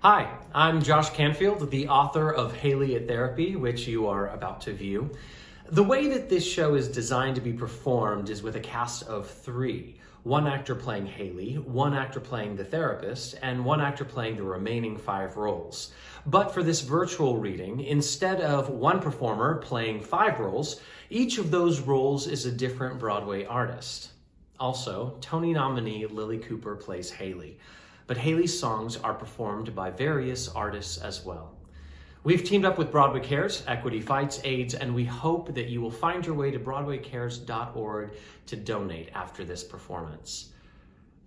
Hi, I'm Josh Canfield, the author of Haley at Therapy, which you are about to view. The way that this show is designed to be performed is with a cast of three. One actor playing Haley, one actor playing the therapist, and one actor playing the remaining 5 roles. But for this virtual reading, instead of one performer playing 5 roles, each of those roles is a different Broadway artist. Also, Tony nominee Lilli Cooper plays Haley, but Haley's songs are performed by various artists as well. We've teamed up with Broadway Cares, Equity Fights AIDS, and we hope that you will find your way to broadwaycares.org to donate after this performance.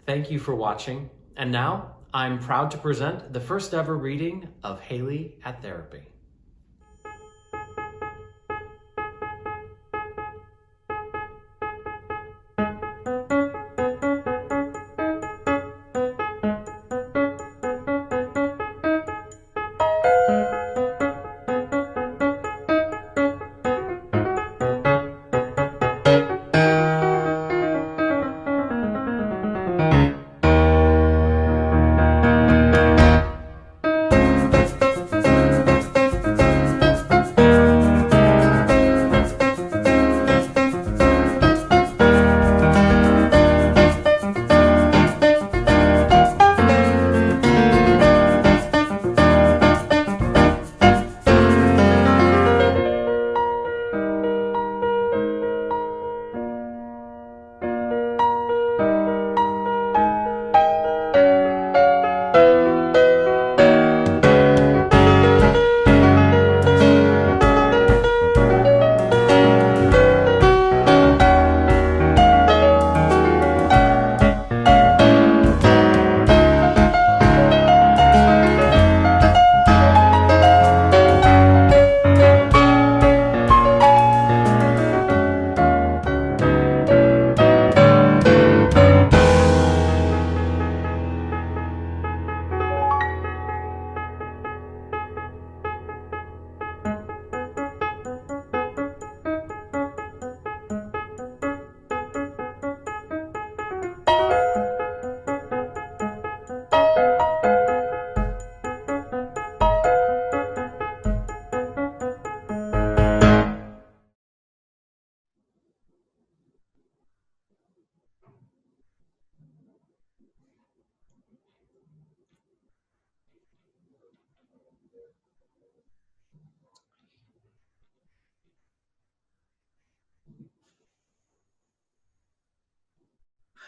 Thank you for watching, and now I'm proud to present the first ever reading of Haley at Therapy.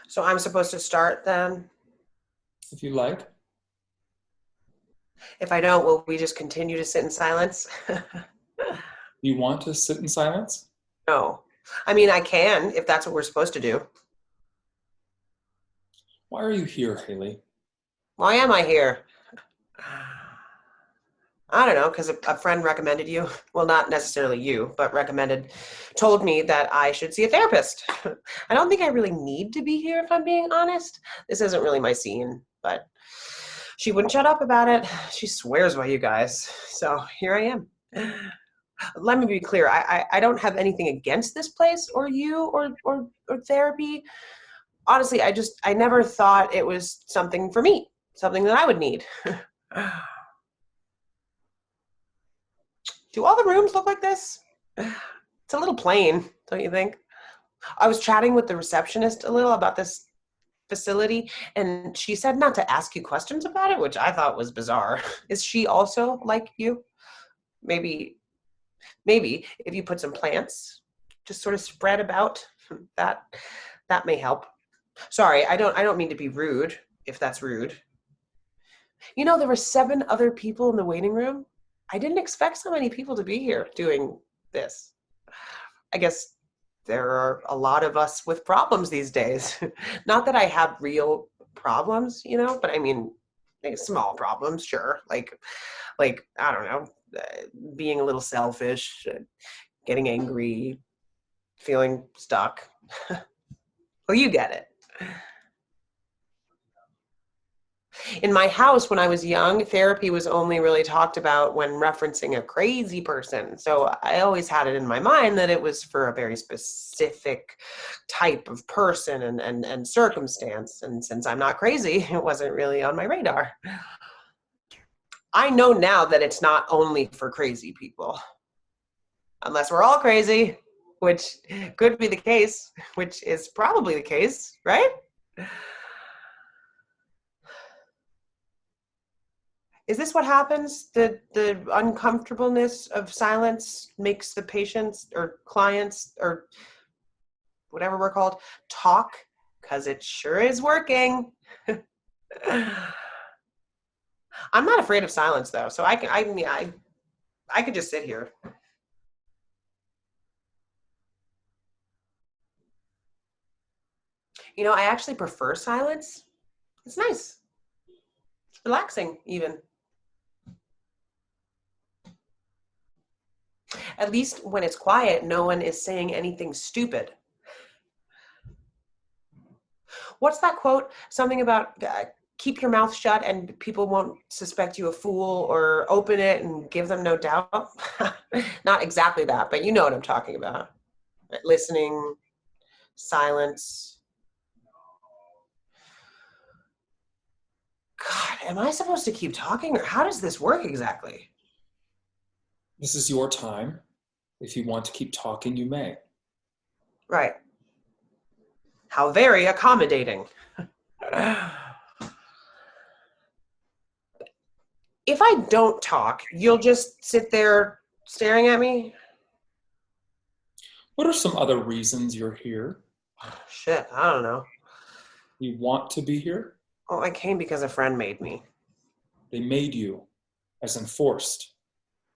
So I'm supposed to start then? If you like. If I don't, will we just continue to sit in silence? You want to sit in silence? No. I mean, I can, if that's what we're supposed to do. Why are you here, Haley? Why am I here? I don't know, because a friend recommended you. Well, not necessarily you, but told me that I should see a therapist. I don't think I really need to be here, if I'm being honest. This isn't really my scene, but she wouldn't shut up about it. She swears by you guys. So here I am. Let me be clear. I don't have anything against this place or you or therapy. Honestly, I never thought it was something for me, something that I would need. Do all the rooms look like this? It's a little plain, don't you think? I was chatting with the receptionist a little about this facility, and she said not to ask you questions about it, which I thought was bizarre. Is she also like you? Maybe if you put some plants just sort of spread about, that may help. Sorry, I don't mean to be rude, if that's rude. You know, there were 7 other people in the waiting room. I didn't expect so many people to be here doing this. I guess there are a lot of us with problems these days. Not that I have real problems, but I mean, like small problems, sure. Like I don't know, being a little selfish, getting angry, feeling stuck. Well, you get it. In my house, when I was young, therapy was only really talked about when referencing a crazy person. So I always had it in my mind that it was for a very specific type of person and circumstance. And since I'm not crazy, it wasn't really on my radar. I know now that it's not only for crazy people. Unless we're all crazy, which could be the case, which is probably the case, right? Is this what happens? The uncomfortableness of silence makes the patients or clients or whatever we're called talk? Because it sure is working. I'm not afraid of silence though, so I could just sit here. You know, I actually prefer silence. It's nice. It's relaxing, even. At least when it's quiet, no one is saying anything stupid. What's that quote? Something about keep your mouth shut and people won't suspect you a fool, or open it and give them no doubt. Not exactly that, but you know what I'm talking about. Listening, silence. God, am I supposed to keep talking, or how does this work exactly? This is your time. If you want to keep talking, you may. Right. How very accommodating. If I don't talk, you'll just sit there staring at me? What are some other reasons you're here? Shit, I don't know. You want to be here? Oh, I came because a friend made me. They made you, as in forced.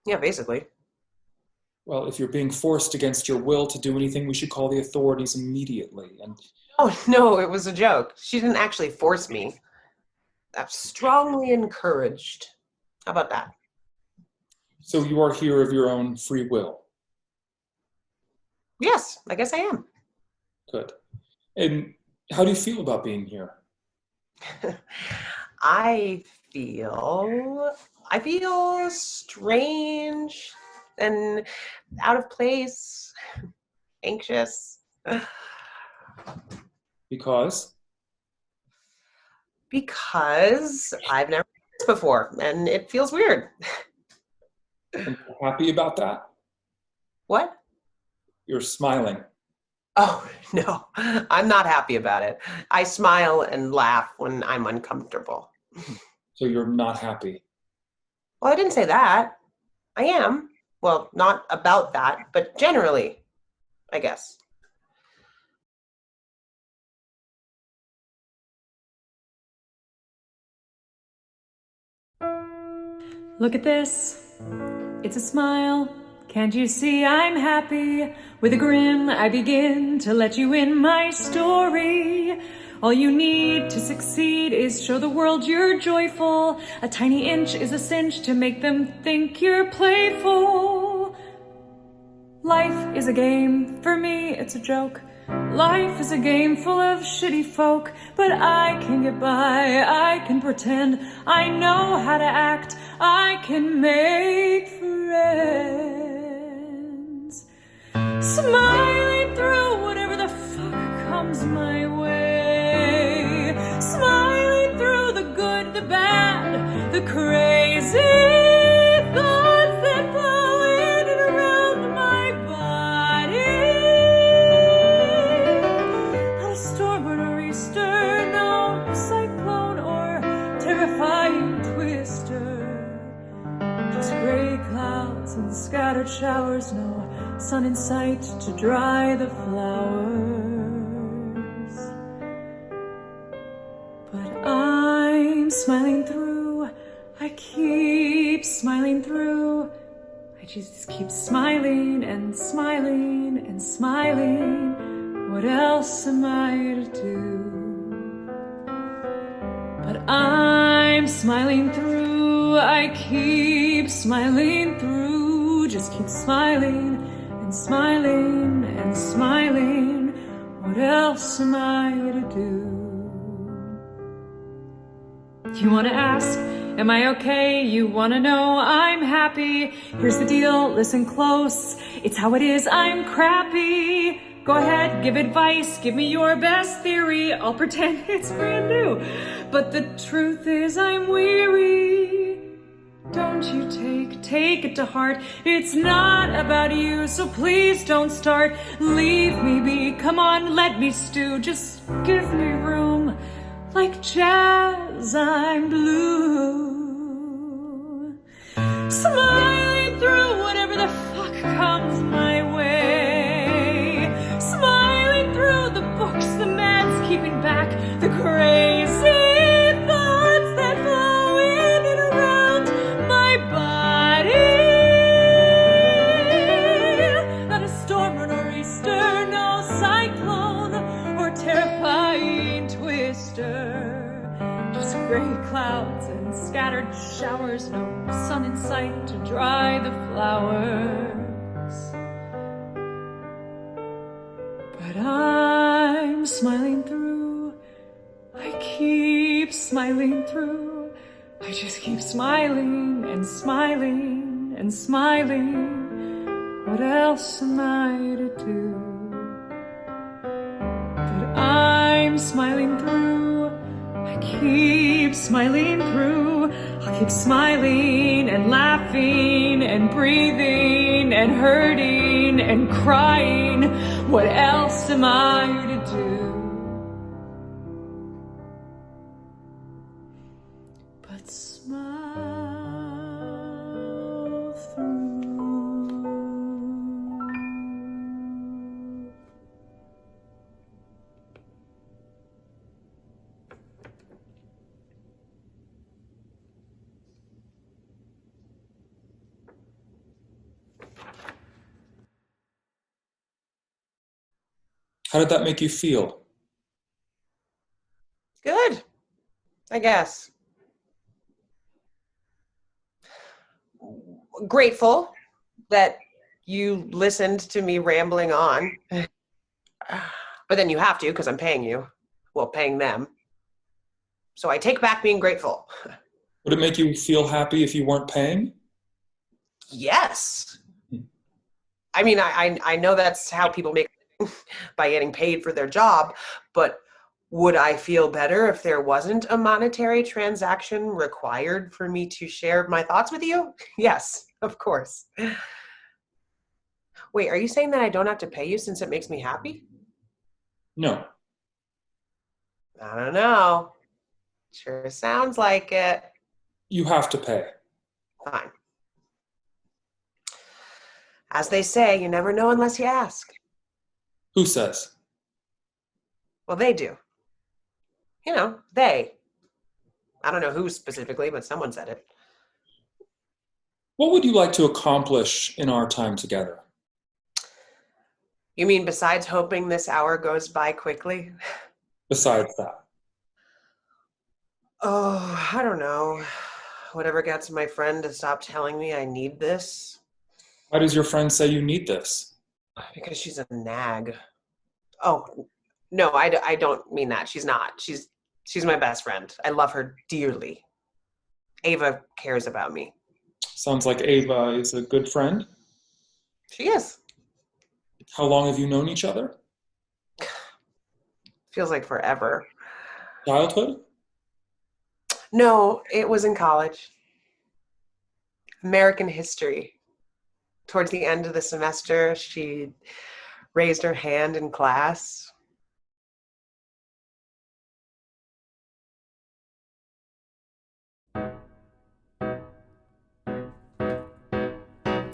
Yeah, basically. Well, if you're being forced against your will to do anything, we should call the authorities immediately. And Oh, no, it was a joke. She didn't actually force me. I'm strongly encouraged. How about that? so you are here of your own free will. Yes, I guess I am. Good. And how do you feel about being here? I feel strange and out of place, anxious. Because? Because I've never done this before and it feels weird. And you're happy about that? What? You're smiling. Oh, no, I'm not happy about it. I smile and laugh when I'm uncomfortable. So you're not happy. Well, I didn't say that. I am. Well, not about that, but generally, I guess. Look at this, it's a smile. Can't you see I'm happy? With a grin, I begin to let you in my story. All you need to succeed is show the world you're joyful. A tiny inch is a cinch to make them think you're playful. Life is a game, for me it's a joke. Life is a game full of shitty folk, but I can get by, I can pretend, I know how to act, I can make friends. Smiling through whatever the fuck comes my way. Smiling through the good, the bad, the crazy thoughts that flow in and around my body. Not a storm or a easter, no cyclone or terrifying twister. Just gray clouds and scattered showers, no sun in sight to dry the flowers. But I'm smiling through, I keep smiling through. I just keep smiling and smiling and smiling. What else am I to do? But I'm smiling through, I keep smiling through. Just keep smiling and smiling and smiling. What else am I to do? You wanna ask, am I okay? You wanna know I'm happy? Here's the deal, listen close. It's how it is, I'm crappy. Go ahead, give advice, give me your best theory. I'll pretend it's brand new. But the truth is I'm weary. take it to heart. It's not about you, so please don't start. Leave me be, come on, let me stew. Just give me room. Like jazz, I'm blue. Smiling through whatever the fuck comes my way. Smiling through the books, the meds keeping back, the crazy thoughts that flow in and around my body. Not a storm or nor'easter, no cyclone or terrifying twister. Just gray clouds and scattered showers, no sun in sight to dry the flowers. But I'm smiling through, I keep smiling through. I just keep smiling and smiling and smiling. What else am I to do? But I'm smiling through, I keep smiling through. I'll keep smiling and laughing and breathing and hurting and crying. What else am I to do? But smile through. How did that make you feel? Good, I guess. Grateful that you listened to me rambling on. But then you have to, because I'm paying you. Well, paying them. So I take back being grateful. Would it make you feel happy if you weren't paying? Yes. I mean, I know that's how people make by getting paid for their job, but would I feel better if there wasn't a monetary transaction required for me to share my thoughts with you? Yes, of course. Wait, are you saying that I don't have to pay you since it makes me happy? No. I don't know. Sure sounds like it. You have to pay. Fine. As they say, you never know unless you ask. Who says? Well, they do. You know, they. I don't know who specifically, but someone said it. What would you like to accomplish in our time together? You mean besides hoping this hour goes by quickly? Besides that? Oh, I don't know. Whatever gets my friend to stop telling me I need this. Why does your friend say you need this? Because she's a nag. Oh, no, I don't mean that. She's not. She's my best friend. I love her dearly. Ava cares about me. Sounds like Ava is a good friend. She is. How long have you known each other? Feels like forever. Childhood? No, it was in college. American history. Towards the end of the semester, she raised her hand in class.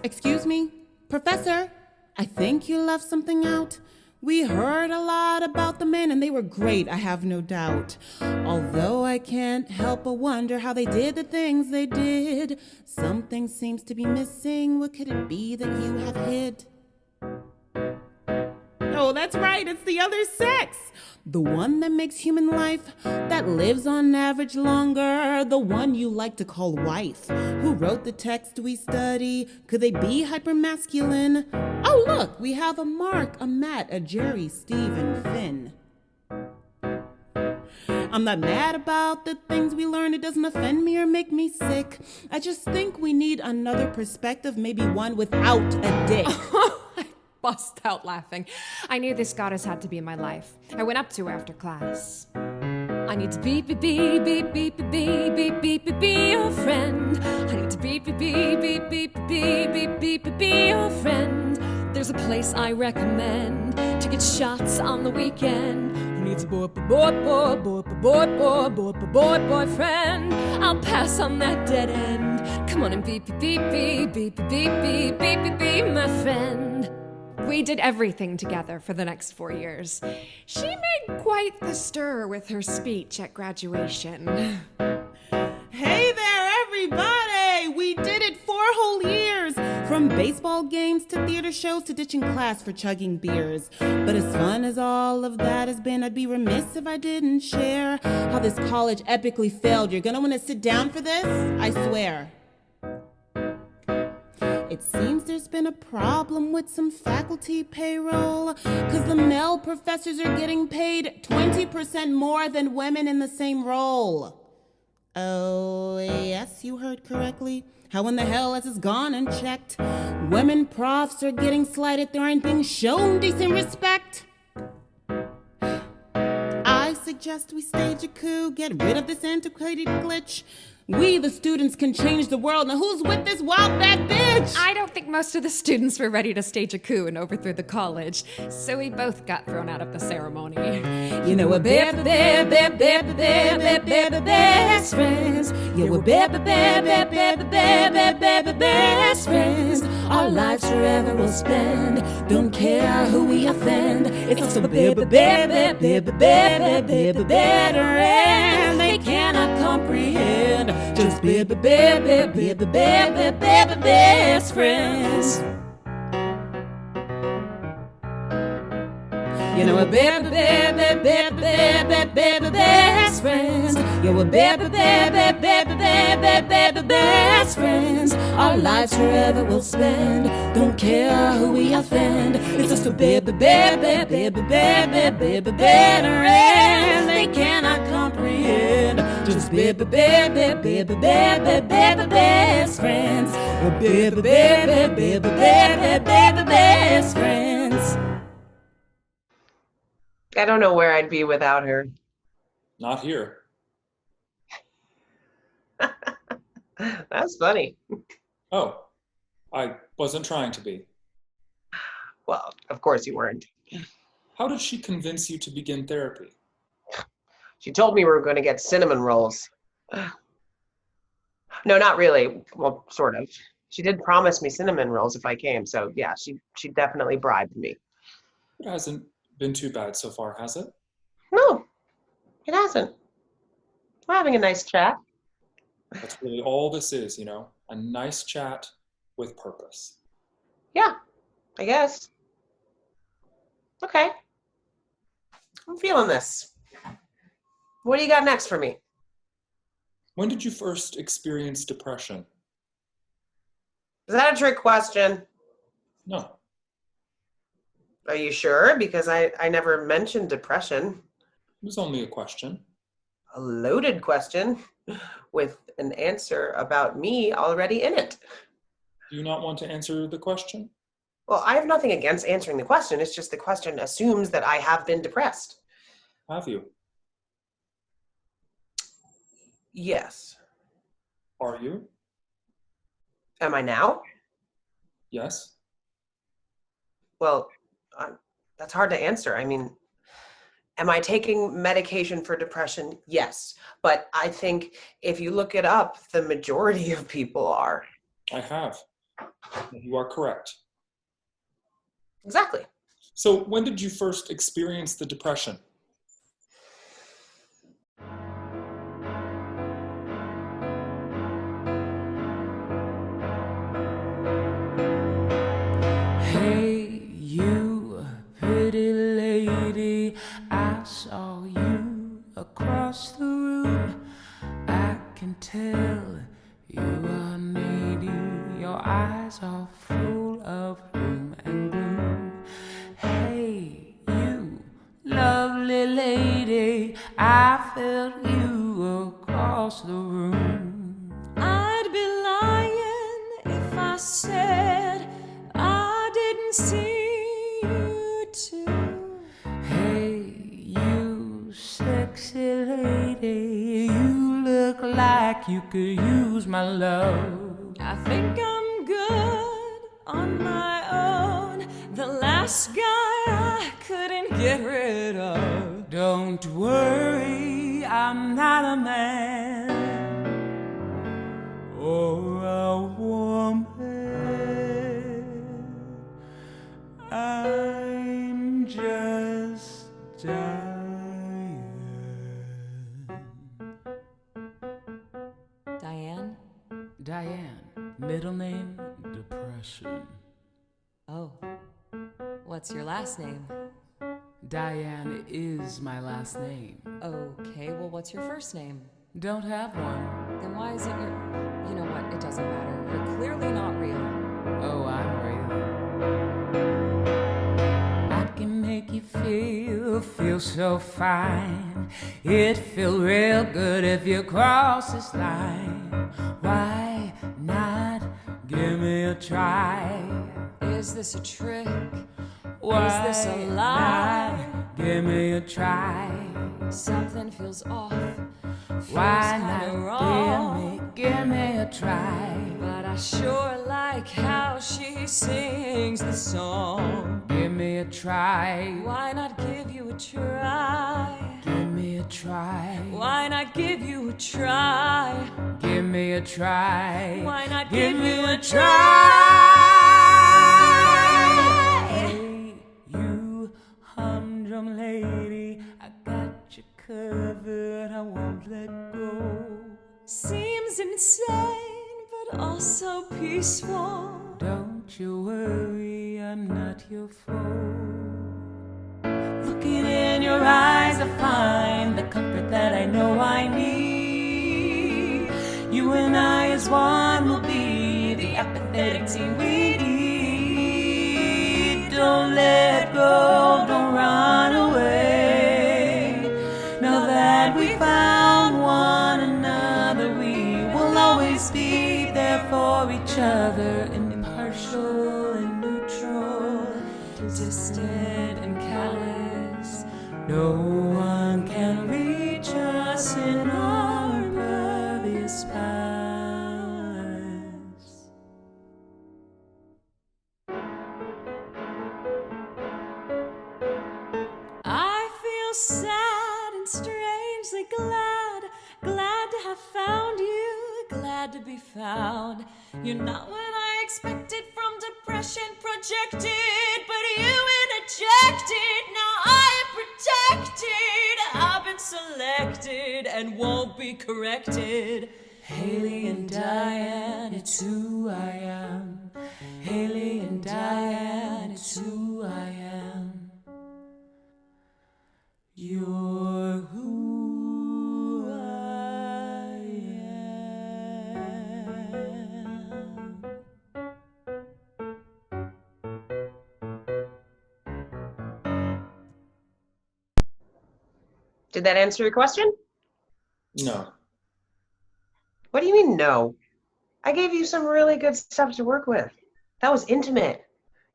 Excuse me, Professor, I think you left something out. We heard a lot about the men and they were great, I have no doubt. Although I can't help but wonder how they did the things they did. Something seems to be missing. What could it be that you have hid? Oh, that's right, it's the other sex. The one that makes human life, that lives on average longer. The one you like to call wife. Who wrote the text we study? Could they be hypermasculine? Oh, look, we have a Mark, a Matt, a Jerry, Steve, and Finn. I'm not mad about the things we learn. It doesn't offend me or make me sick. I just think we need another perspective, maybe one without a dick. I bust out laughing. I knew this goddess had to be in my life. I went up to her after class. I need to be your friend. I need to be beep, beep, beep, beep, beep, beep, beep, beep, beep, be your friend. There's a place I recommend to get shots on the weekend. Who needs a boyfriend? I'll pass on that dead end. Come on and beep, beep, beep, beep, beep, beep, beep, beep, beep, beep, my friend. We did everything together for the next 4 years. She made quite the stir with her speech at graduation. Hey there, everybody! We did it 4 whole years! From baseball games to theater shows to ditching class for chugging beers. But as fun as all of that has been, I'd be remiss if I didn't share how this college epically failed. You're gonna want to sit down for this, I swear. It seems there's been a problem with some faculty payroll, 'cause the male professors are getting paid 20% more than women in the same role. Oh, yes, you heard correctly. How in the hell has this gone unchecked? Women profs are getting slighted, they aren't being shown decent respect. I suggest we stage a coup, get rid of this antiquated glitch. We, the students, can change the world. Now who's with this wild bad bitch? I don't think most of the students were ready to stage a coup and overthrow the college, so we both got thrown out of the ceremony. You know we're best friends. Yeah, we're best friends. Our lives forever we'll spend. Don't care who we offend. It's also better, and they cannot comprehend. Just best friends. You know we're best friends. Yeah, we're best friends. Our lives forever we'll spend. Don't care who we offend. It's just a better, and they cannot comprehend. Just best friends. We're best friends. I don't know where I'd be without her. Not here. That's funny. Oh, I wasn't trying to be. Well, of course you weren't. How did she convince you to begin therapy? She told me we were going to get cinnamon rolls. No, not really. Well, sort of. She did promise me cinnamon rolls if I came. So yeah, she definitely bribed me. It hasn't been too bad so far, has it? No, it hasn't. We're having a nice chat. That's really all this is, you know? A nice chat with purpose. Yeah, I guess. Okay. I'm feeling this. What do you got next for me? When did you first experience depression? Is that a trick question? No. Are you sure? Because I never mentioned depression. It was only a question. A loaded question with an answer about me already in it. Do you not want to answer the question? Well, I have nothing against answering the question. It's just the question assumes that I have been depressed. Have you? Yes. Are you? Am I now? Yes. Well, that's hard to answer. I mean, am I taking medication for depression? Yes. But I think if you look it up, the majority of people are. I have. You are correct. Exactly. So when did you first experience the depression? Hey, you pretty lady, I saw you across the room. I can tell you are needy. Your eyes are full of gloom and gloom. Hey, you lovely lady, I felt you across the room. I'd be lying if I said I didn't see you too. Hey, you sexy lady, you look like you could use my love. I think I'm good on my own. The last guy I couldn't get rid of. Don't worry, I'm not a man or a woman. I'm just Diane. Diane? Diane, middle name, Depression. Oh. What's your last name? Diane is my last name. Okay, well, what's your first name? Don't have one. Then why is it your... You know what, it doesn't matter. You're clearly not real. Oh, I'm real. I can make you feel so fine. It feel real good if you cross this line. Why not give me a try? Is this a trick? Why Is this a lie? not give me a try? Something feels off. Why Feels kinda not wrong. give me a try? But I sure like how she sings the song. Give me a try. Why not give you a try? Give me a try. Why not give you a try? Give me a try. Why not Give me a try? Hey, you humdrum lady, I got you covered, I won't let go. Seems insane, but also peaceful. Don't you worry, I'm not your foe. Looking in your eyes, I find the comfort that I know I need. You and I as one will be the apathetic team we need. Don't let go, don't run away. Now that we found one another, we will always be there for each other, impartial and neutral, distant and callous. No one can reach us in our pervious paths. I feel sad and strangely glad, glad to have found you, glad to be found. You're not what I expected from depression projected, but you interjected. Now I am protected. I've been selected and won't be corrected. Haley and Diane, it's who I am. Haley and Diane, it's who I am. You're who I am. Did that answer your question? No. What do you mean, no? I gave you some really good stuff to work with. That was intimate,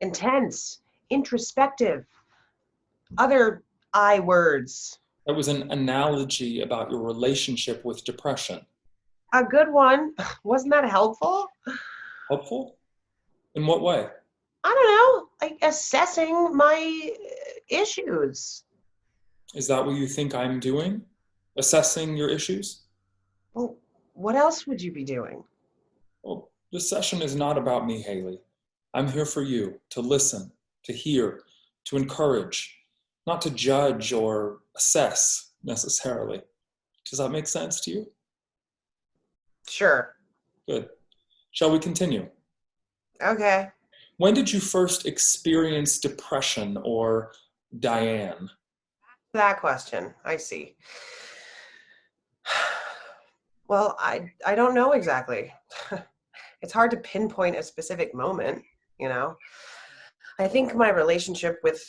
intense, introspective. Other I words. That was an analogy about your relationship with depression. A good one. Wasn't that helpful? Helpful? In what way? I don't know, like assessing my issues. Is that what you think I'm doing? Assessing your issues? Well, what else would you be doing? Well, this session is not about me, Haley. I'm here for you, to listen, to hear, to encourage, not to judge or assess necessarily. Does that make sense to you? Sure. Good. Shall we continue? Okay. When did you first experience depression or Diane? That question. I see. Well, I don't know exactly. It's hard to pinpoint a specific moment, you know. I think my relationship with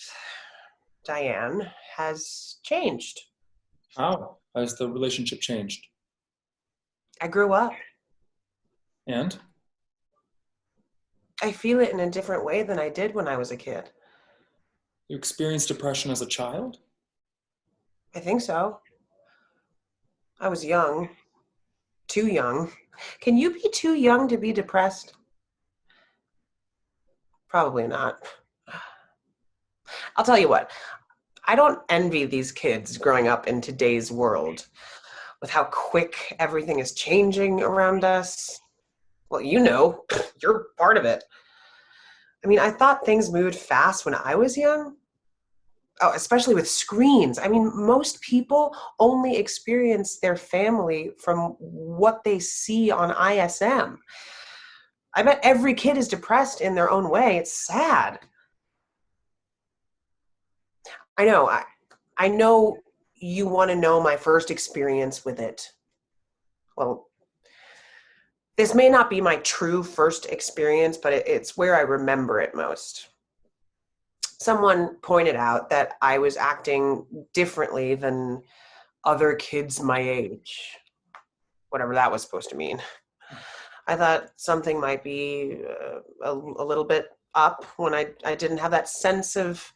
Diane has changed. How has the relationship changed? I grew up. And? I feel it in a different way than I did when I was a kid. You experienced depression as a child? I think so. I was young. too young. Can you be too young to be depressed? Probably not. I'll tell you what, I don't envy these kids growing up in today's world with how quick everything is changing around us. Well, you know, you're part of it. I mean, I thought things moved fast when I was young. Oh, especially with screens. I mean, most people only experience their family from what they see on ISM. I bet every kid is depressed in their own way. It's sad. I know you want to know my first experience with it. Well, this may not be my true first experience, but it's where I remember it most. Someone pointed out that I was acting differently than other kids my age, whatever that was supposed to mean. I thought something might be a little bit up when I didn't have that sense of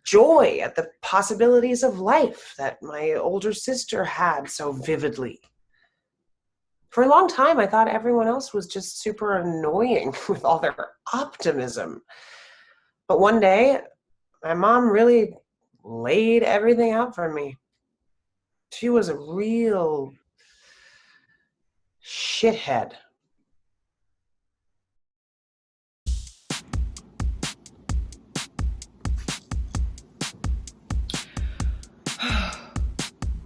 joy at the possibilities of life that my older sister had so vividly. For a long time, I thought everyone else was just super annoying with all their optimism. But one day, my mom really laid everything out for me. She was a real shithead.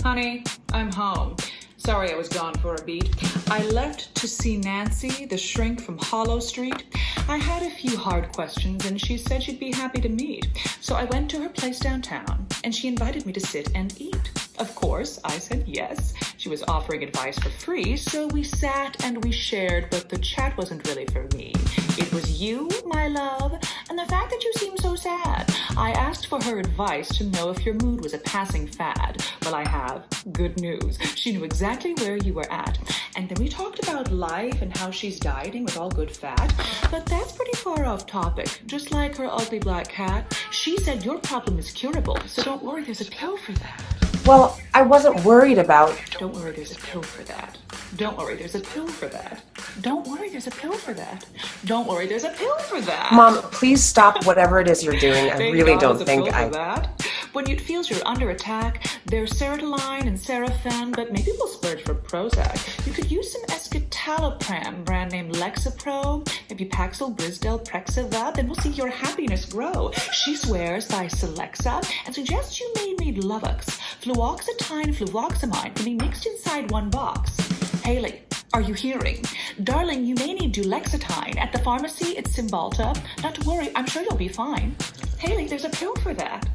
Honey, I'm home. Sorry I was gone for a beat. I left to see Nancy, the shrink from Hollow Street. I had a few hard questions and she said she'd be happy to meet. So I went to her place downtown and she invited me to sit and eat. Of course, I said yes. She was offering advice for free, so we sat and we shared, but the chat wasn't really for me. It was you, my love, and the fact that you seemed so sad. I asked for her advice to know if your mood was a passing fad. Well, I have good news. She knew exactly where you were at. And then we talked about life and how she's dieting with all good fat. But that's pretty far off topic. Just like her ugly black cat, she said your problem is curable, so don't worry, there's a pill for that. Well, I wasn't worried about... Don't worry, there's a pill for that. Don't worry, there's a pill for that. Don't worry, there's a pill for that. Don't worry, there's a pill for that. Mom, please stop whatever it is you're doing. I really don't think I... That. When it feels you're under attack, there's sertraline and Serafen, but maybe we'll splurge for Prozac. You could use some escitalopram, brand name Lexapro, maybe Paxil, Brisdel, Prexiva, then we'll see your happiness grow. She swears by Celexa and suggests you may need Luvox. Fluoxetine, fluvoxamine can be mixed inside one box. Haley, are you hearing? Darling, you may need Duloxetine. At the pharmacy, it's Cymbalta. Not to worry, I'm sure you'll be fine. Haley, there's a pill for that.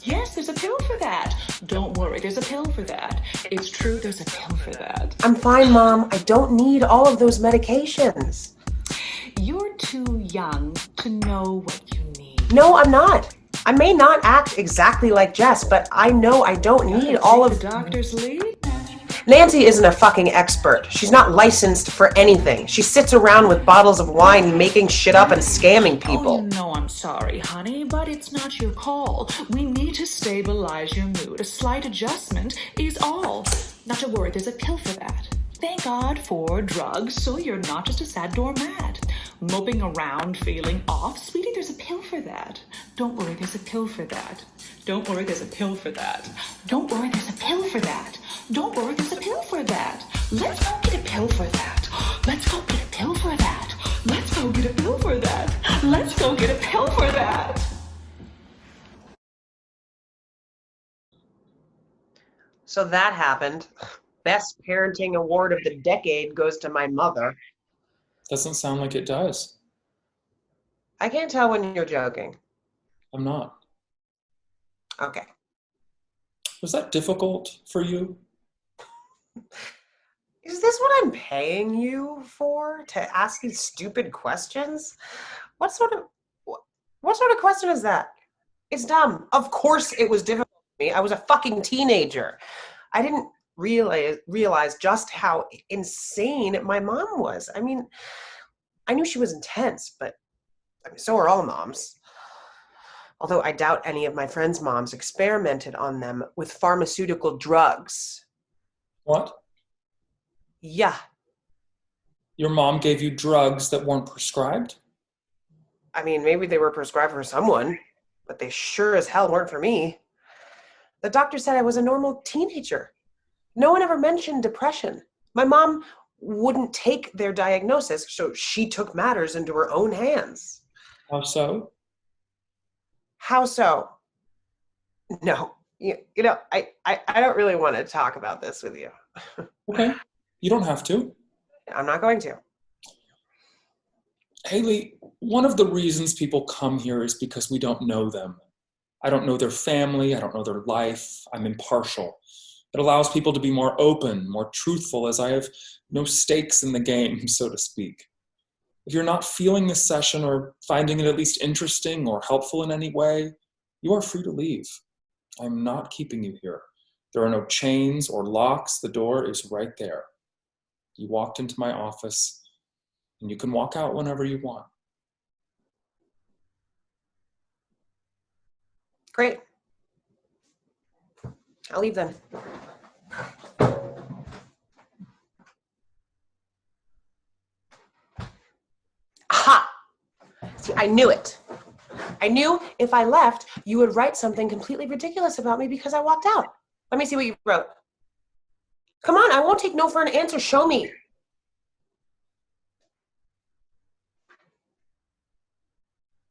Yes, there's a pill for that. Don't worry, there's a pill for that. It's true, there's a pill for that. I'm fine, Mom. I don't need all of those medications. You're too young to know what you need. No, I'm not. I may not act exactly like Jess, but I know I don't need all of... the doctor's lead? Nancy isn't a fucking expert. She's not licensed for anything. She sits around with bottles of wine making shit up and scamming people. Oh, you know I'm sorry, honey, but it's not your call. We need to stabilize your mood. A slight adjustment is all. Not to worry, there's a pill for that. Thank God for drugs, so you're not just a sad doormat. Moping around, feeling off. Sweetie, there's a pill for that. Don't worry, there's a pill for that. Don't worry, there's a pill for that. Don't worry, there's a pill for that. Don't worry, there's a pill for that. Let's go get a pill for that. Let's go get a pill for that. Let's go get a pill for that. Let's go get a pill for that. So that happened. Best parenting award of the decade goes to my mother. Doesn't sound like it does. I can't tell when you're joking. I'm not. Okay. Was that difficult for you? Is this what I'm paying you for? To ask these stupid questions? What sort of question is that? It's dumb. Of course it was difficult for me. I was a fucking teenager. I didn't realize just how insane my mom was. I mean, I knew she was intense, but so are all moms. Although I doubt any of my friends' moms experimented on them with pharmaceutical drugs. What? Yeah, Your mom gave you drugs that weren't prescribed? I mean, maybe they were prescribed for someone, but they sure as hell weren't for me. The doctor said I was a normal teenager. No one ever mentioned depression. My mom wouldn't take their diagnosis, so she took matters into her own hands. How so? How so? No, I don't really want to talk about this with you. Okay, you don't have to. I'm not going to. Haley, one of the reasons people come here is because we don't know them. I don't know their family, I don't know their life, I'm impartial. It allows people to be more open, more truthful, as I have no stakes in the game, so to speak. If you're not feeling this session or finding it at least interesting or helpful in any way, you are free to leave. I'm not keeping you here. There are no chains or locks. The door is right there. You walked into my office, and you can walk out whenever you want. Great. I'll leave then. Aha! See, I knew it. I knew if I left, you would write something completely ridiculous about me because I walked out. Let me see what you wrote. Come on, I won't take no for an answer. Show me.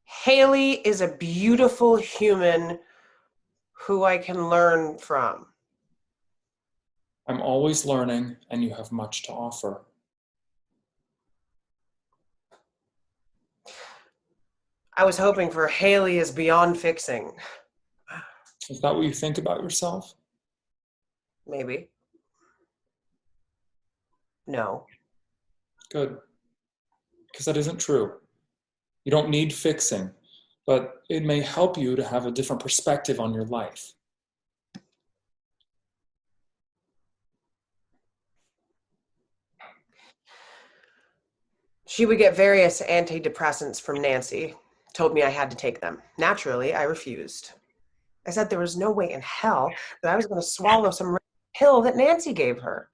Haley is a beautiful human who I can learn from. I'm always learning, and you have much to offer. I was hoping for Haley is beyond fixing. Is that what you think about yourself? Maybe. No. Good. Because that isn't true. You don't need fixing, but it may help you to have a different perspective on your life. She would get various antidepressants from Nancy, told me I had to take them. Naturally, I refused. I said there was no way in hell that I was going to swallow some pill that Nancy gave her.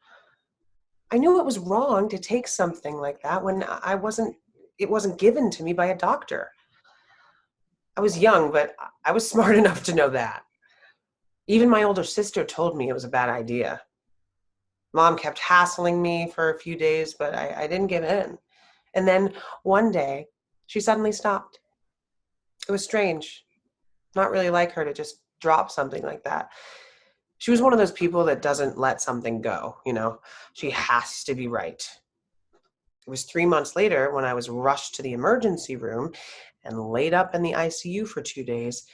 I knew it was wrong to take something like that when it wasn't given to me by a doctor. I was young, but I was smart enough to know that. Even my older sister told me it was a bad idea. Mom kept hassling me for a few days, but I didn't give in. And then one day, she suddenly stopped. It was strange. Not really like her to just drop something like that. She was one of those people that doesn't let something go, you know? She has to be right. It was 3 months later when I was rushed to the emergency room and laid up in the ICU for 2 days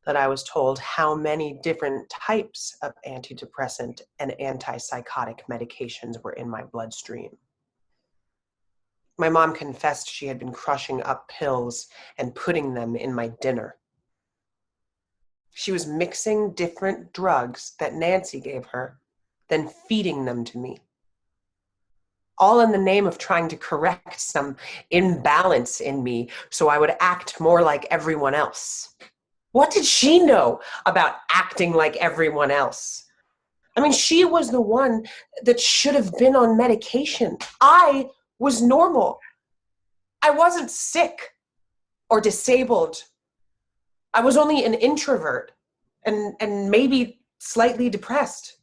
that I was told how many different types of antidepressant and antipsychotic medications were in my bloodstream. My mom confessed she had been crushing up pills and putting them in my dinner. She was mixing different drugs that Nancy gave her, then feeding them to me. All in the name of trying to correct some imbalance in me so I would act more like everyone else. What did she know about acting like everyone else? I mean, she was the one that should have been on medication. I was normal. I wasn't sick or disabled. I was only an introvert and maybe slightly depressed.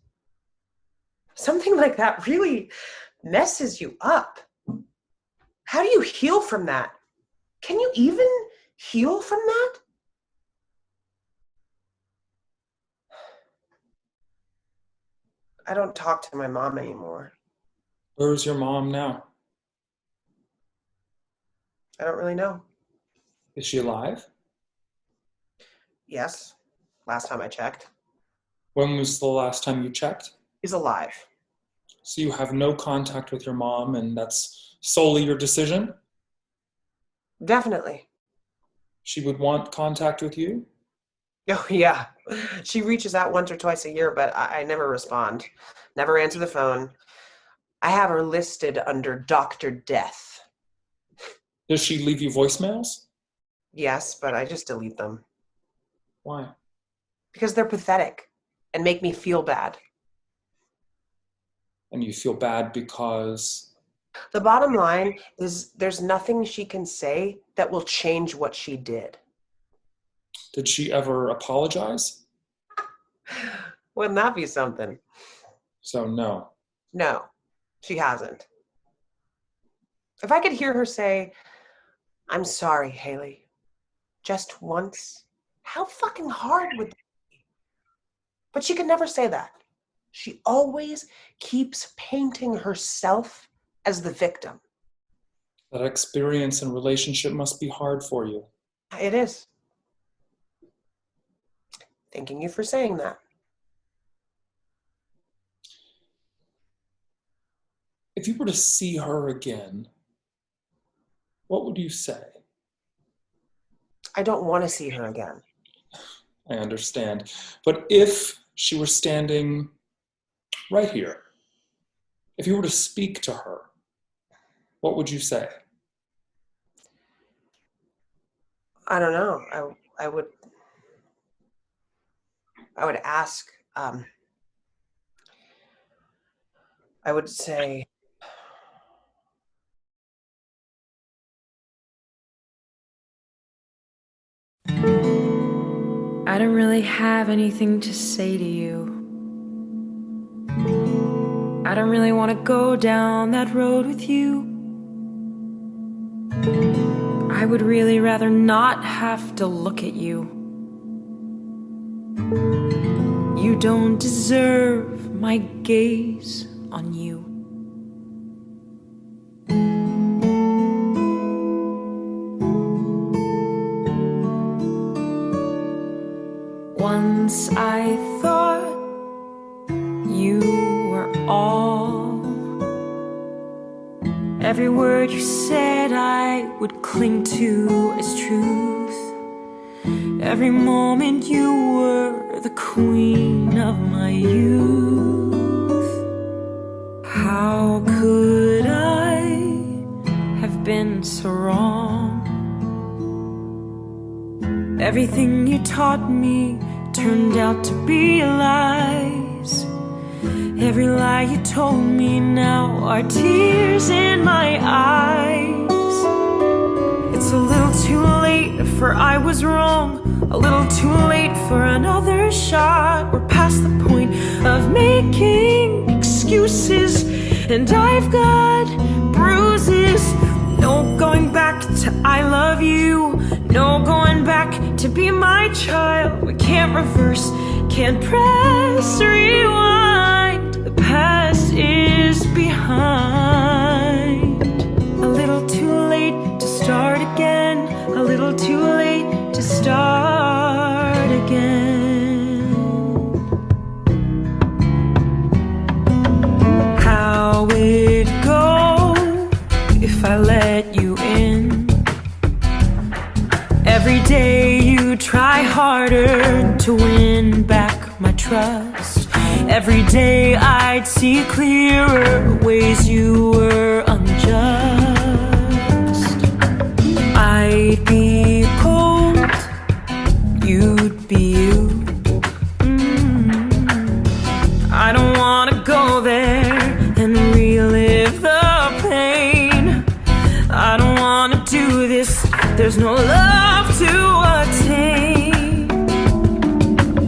Something like that really messes you up. How do you heal from that? Can you even heal from that? I don't talk to my mom anymore. Where's your mom now? I don't really know. Is she alive? Yes, last time I checked. When was the last time you checked? She's alive. So you have no contact with your mom, and that's solely your decision? Definitely. She would want contact with you? Oh, yeah. She reaches out once or twice a year, but I never respond. Never answer the phone. I have her listed under Dr. Death. Does she leave you voicemails? Yes, but I just delete them. Why? Because they're pathetic and make me feel bad. And you feel bad because... The bottom line is there's nothing she can say that will change what she did. Did she ever apologize? Wouldn't that be something? So no. No, she hasn't. If I could hear her say, "I'm sorry, Haley," just once, how fucking hard would that be? But she could never say that. She always keeps painting herself as the victim. That experience and relationship must be hard for you. It is. Thanking you for saying that. If you were to see her again, what would you say? I don't want to see her again. I understand. But if she were standing right here, if you were to speak to her, what would you say? I don't know. I would ask, I would say, I don't really have anything to say to you. I don't really want to go down that road with you. I would really rather not have to look at you. You don't deserve my gaze on you. Once I thought you were all. Every word you said I would cling to as truth. Every moment you were the queen of my youth. How could I have been so wrong? Everything you taught me turned out to be lies. Every lie you told me now are tears in my eyes. It's a little too late for I was wrong, a little too late for another shot. We're past the point of making excuses, and I've got bruises. No going back to I love you, no going back to be my child. We can't reverse, can't press rewind. The past is behind. A little too late to start again, a little too late to start again. How would it go if I let you in? Every day you try harder to win back my trust. Every day I'd see clearer ways you were unjust. I'd be cold, you'd be you. I don't wanna go there and relive the pain. I don't wanna do this, there's no love to attain.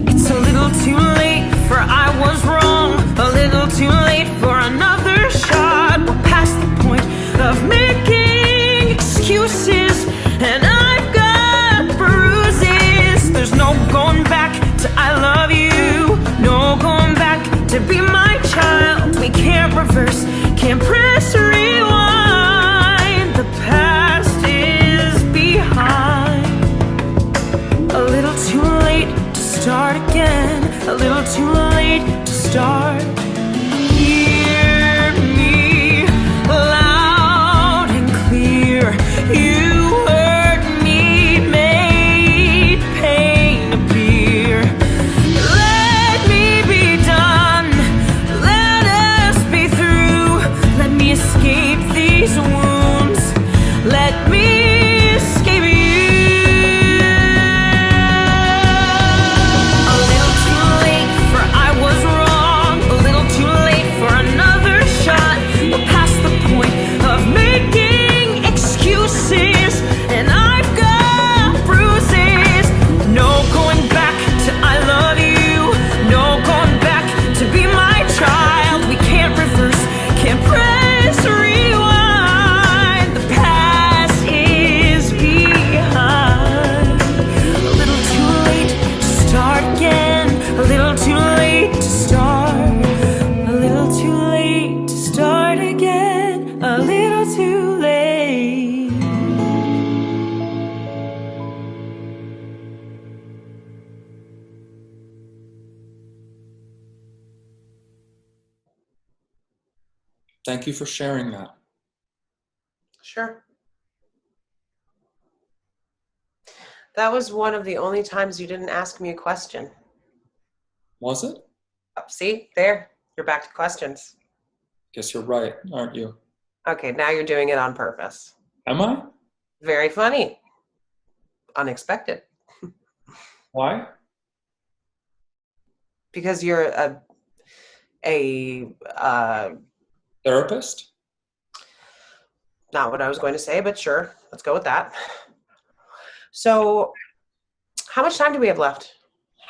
It's a little too late for I was wrong, a little too late for another shot. We're past the point of making excuses, and I've got bruises. There's no going back to I love you, no going back to be my child. We can't reverse, can't press rewind. The past is behind. A little too late to start again, a little too late to start. Thank you for sharing that. Sure. That was one of the only times you didn't ask me a question. Was it? Oh, see, there, you're back to questions. Guess you're right, aren't you? Okay, now you're doing it on purpose. Am I? Very funny. Unexpected. Why? Because you're a Therapist? not what I was going to say, but sure, let's go with that. So, how much time do we have left?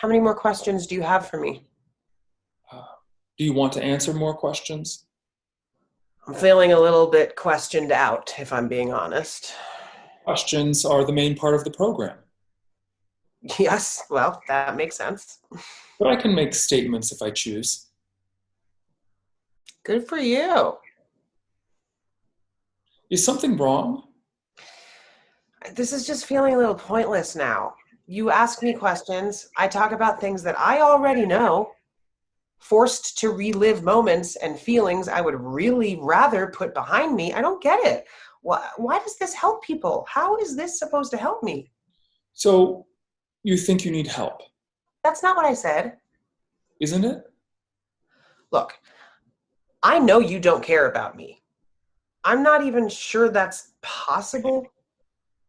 How many more questions do you have for me? Do you want to answer more questions? I'm feeling a little bit questioned out, if I'm being honest. Questions are the main part of the program. Yes, well, that makes sense. But I can make statements if I choose. Good for you. Is something wrong? This is just feeling a little pointless now. You ask me questions, I talk about things that I already know, forced to relive moments and feelings I would really rather put behind me. I don't get it. Why does this help people? How is this supposed to help me? So, you think you need help, That's not what I said. isn't it? Look, I know you don't care about me. I'm not even sure that's possible.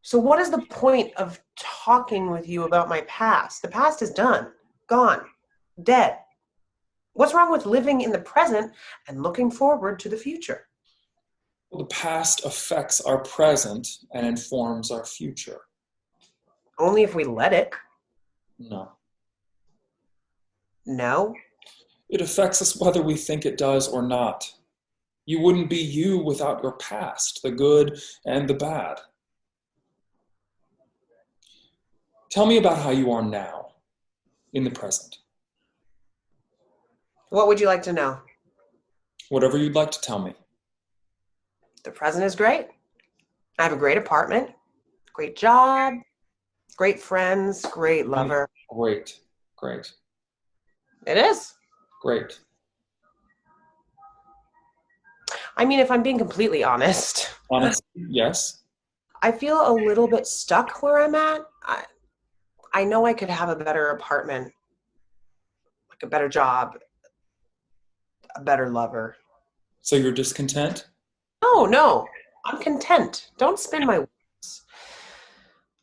So what is the point of talking with you about my past? The past is done, gone, dead. What's wrong with living in the present and looking forward to the future? Well, the past affects our present and informs our future. Only if we let it. No. No? It affects us whether we think it does or not. You wouldn't be you without your past, the good and the bad. Tell me about how you are now, in the present. What would you like to know? Whatever you'd like to tell me. The present is great. I have a great apartment, great job, great friends, great lover. Great, great, It is. great. I mean, if I'm being completely honest, Honestly, yes. I feel a little bit stuck where I'm at. I know I could have a better apartment, like a better job, a better lover. So you're discontent? No, I'm content. Don't spin my words.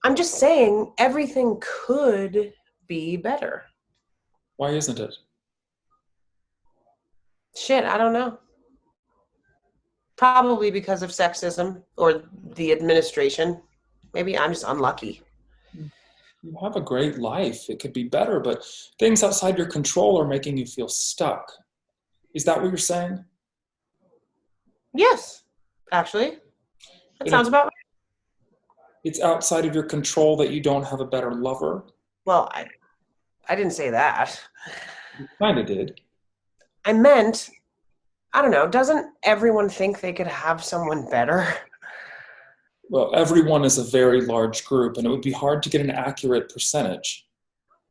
I'm just saying everything could be better. Why isn't it? Shit, I don't know. Probably because of sexism or the administration. Maybe I'm just unlucky. You have a great life. It could be better, but things outside your control are making you feel stuck. Is that what you're saying? Yes, actually. That You sounds know, about right. it's outside of your control that you don't have a better lover. Well, I didn't say that. You kind of did. I meant, I don't know, doesn't everyone think they could have someone better? Well, everyone is a very large group, and it would be hard to get an accurate percentage.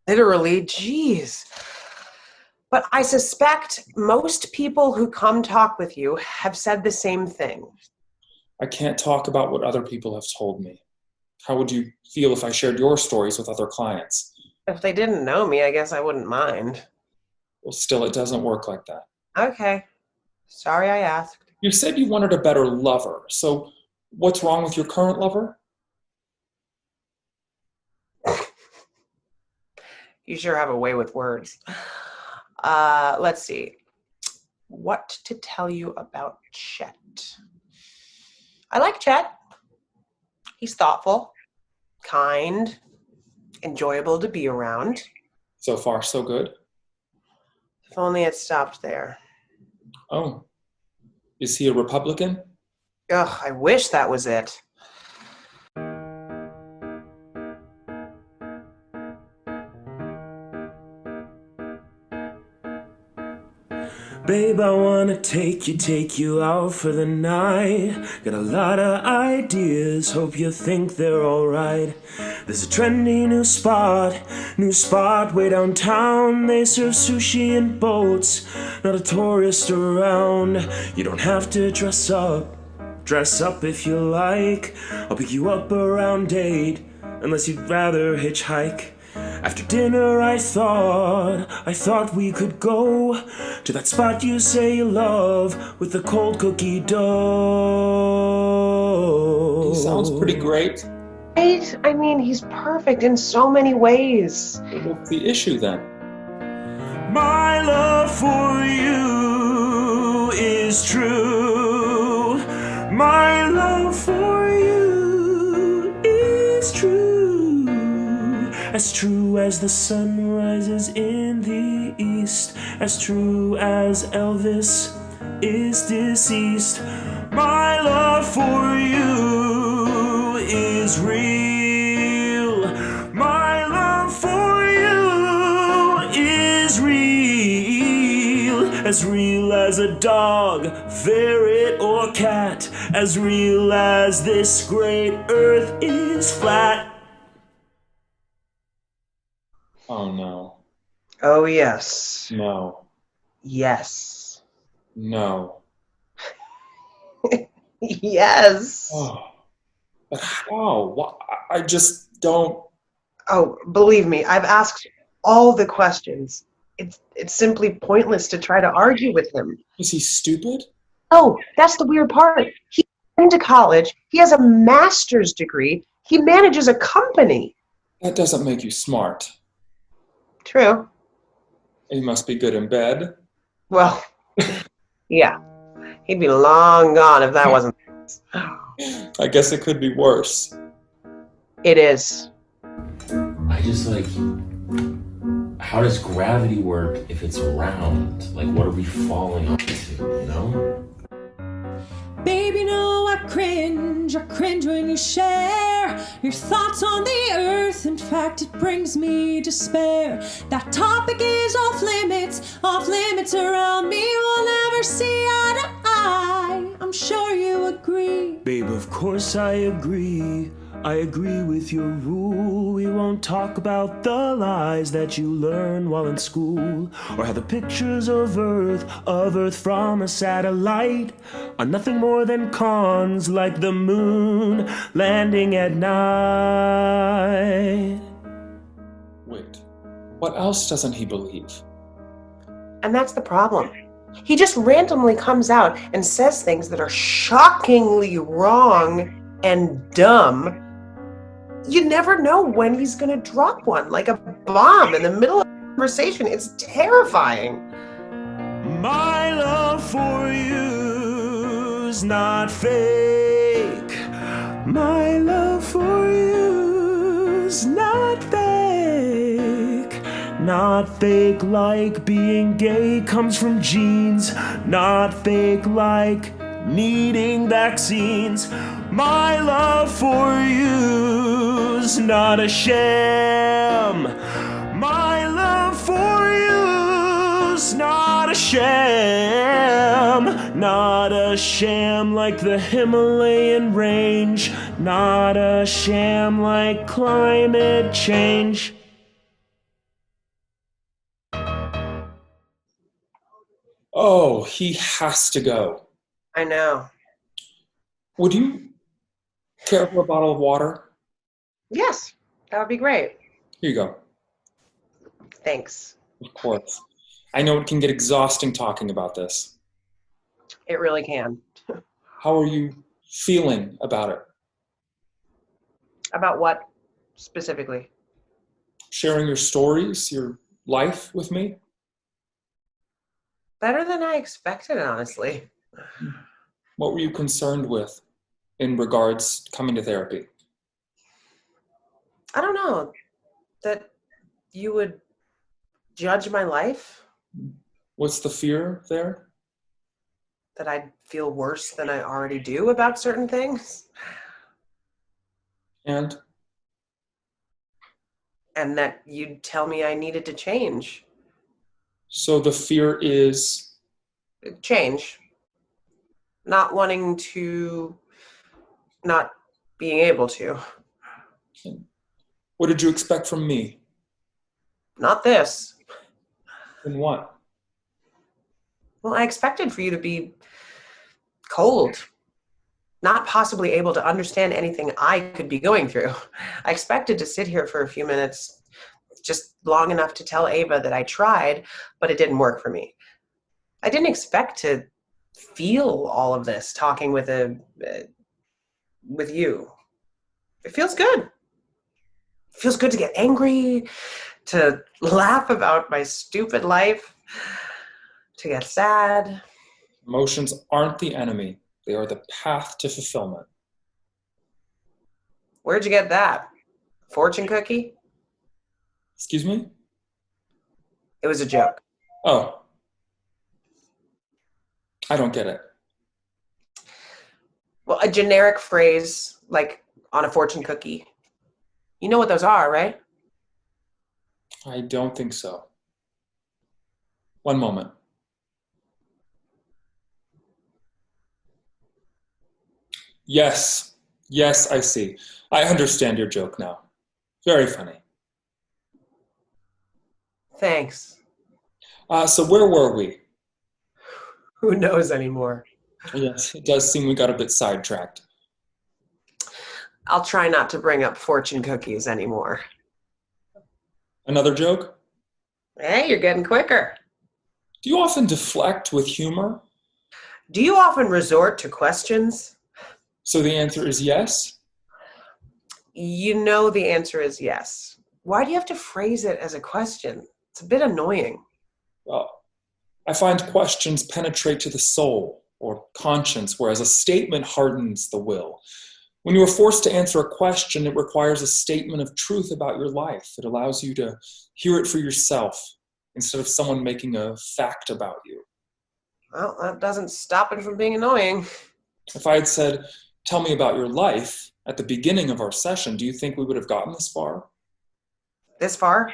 Literally, geez. But I suspect most people who come talk with you have said the same thing. I can't talk about what other people have told me. How would you feel if I shared your stories with other clients? If they didn't know me, I guess I wouldn't mind. Well, still, it doesn't work like that. Okay. Sorry I asked. You said you wanted a better lover, so what's wrong with your current lover? You sure have a way with words. Let's see. What to tell you about Chet? I like Chet. He's thoughtful, kind, enjoyable to be around. So far, so good. If only it stopped there. Oh, is he a Republican? Ugh, I wish that was it. Babe, I wanna take you out for the night. Got a lot of ideas, hope you think they're alright. There's a trendy new spot way downtown. They serve sushi and boats, not a tourist around. You don't have to dress up if you like. I'll pick you up around 8, unless you'd rather hitchhike. After dinner I thought we could go to that spot you say you love with the cold cookie dough. He sounds pretty great. Right? I mean, he's perfect in so many ways. What's the issue then? My love for you is true. My love for you is true. As true as the sun rises in the east, as true as Elvis is deceased. My love for you is real. My love for you is real. As real as a dog, ferret, or cat. As real as this great earth is flat. Oh no. Oh, yes. No. Yes. No. Yes. Oh. But how? Why? I just don't. Oh, believe me, I've asked all the questions. It's simply pointless to try to argue with him. Is he stupid? Oh, that's the weird part. He went to college. He has a master's degree. He manages a company. That doesn't make you smart. True. He must be good in bed. Well, yeah. He'd be long gone if that wasn't. I guess it could be worse. It is. I just how does gravity work if it's round? Like, what are we falling onto, you know? Baby, no, I cringe when you share your thoughts on the earth. In fact, it brings me despair. That topic is off limits around me. We'll never see eye to eye. I'm sure you agree. Babe, of course I agree. I agree with your rule. We won't talk about the lies that you learn while in school, or how the pictures of Earth from a satellite are nothing more than cons, like the moon landing at night. Wait, what else doesn't he believe? And that's the problem. He just randomly comes out and says things that are shockingly wrong and dumb. You never know when he's going to drop one, like a bomb in the middle of a conversation. It's terrifying. My love for you's not fake. My love for you's not fake. Not fake like being gay comes from genes. Not fake like needing vaccines. My love for you's not a sham. My love for you's not a sham. Not a sham like the Himalayan range. Not a sham like climate change. Oh, he has to go. I know. Would you care for a bottle of water? Yes, that would be great. Here you go. Thanks. Of course. I know it can get exhausting talking about this. It really can. How are you feeling about it? About what specifically? Sharing your stories, your life with me? Better than I expected, honestly. What were you concerned with in regards to coming to therapy? I don't know. That you would judge my life? What's the fear there? That I'd feel worse than I already do about certain things? And that you'd tell me I needed to change. so the fear is Change. Not wanting to, not being able to. What did you expect from me? Not this. And what? Well, I expected for you to be cold, not possibly able to understand anything I could be going through. I expected to sit here for a few minutes, just long enough to tell Ava that I tried, but it didn't work for me. I didn't expect to feel all of this talking with you. It feels good. It feels good to get angry, to laugh about my stupid life, to get sad. Emotions aren't the enemy. They are the path to fulfillment. Where'd you get that? Fortune cookie? Excuse me? It was a joke. Oh. I don't get it. Well, a generic phrase like on a fortune cookie. You know what those are, right? I don't think so. One moment. Yes. Yes, I see. I understand your joke now. Very funny. Thanks. So where were we? Who knows anymore? Yes, it does seem we got a bit sidetracked. I'll try not to bring up fortune cookies anymore. Another joke? Hey, you're getting quicker. Do you often deflect with humor? Do you often resort to questions? So the answer is yes? You know the answer is yes. Why do you have to phrase it as a question? It's a bit annoying. Well, I find questions penetrate to the soul or conscience, whereas a statement hardens the will. When you are forced to answer a question, it requires a statement of truth about your life. It allows you to hear it for yourself instead of someone making a fact about you. Well, that doesn't stop it from being annoying. If I had said, "Tell me about your life," at the beginning of our session, do you think we would have gotten this far? This far?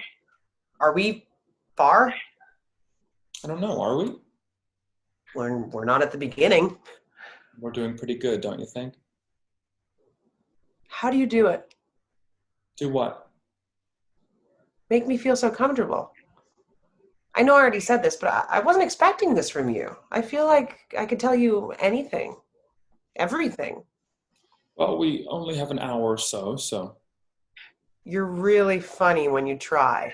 Are we far? I don't know, are we? We're not at the beginning. We're doing pretty good, don't you think? How do you do it? Do what? Make me feel so comfortable. I know I already said this, but I wasn't expecting this from you. I feel like I could tell you anything, everything. Well, we only have an hour or so, so. You're really funny when you try.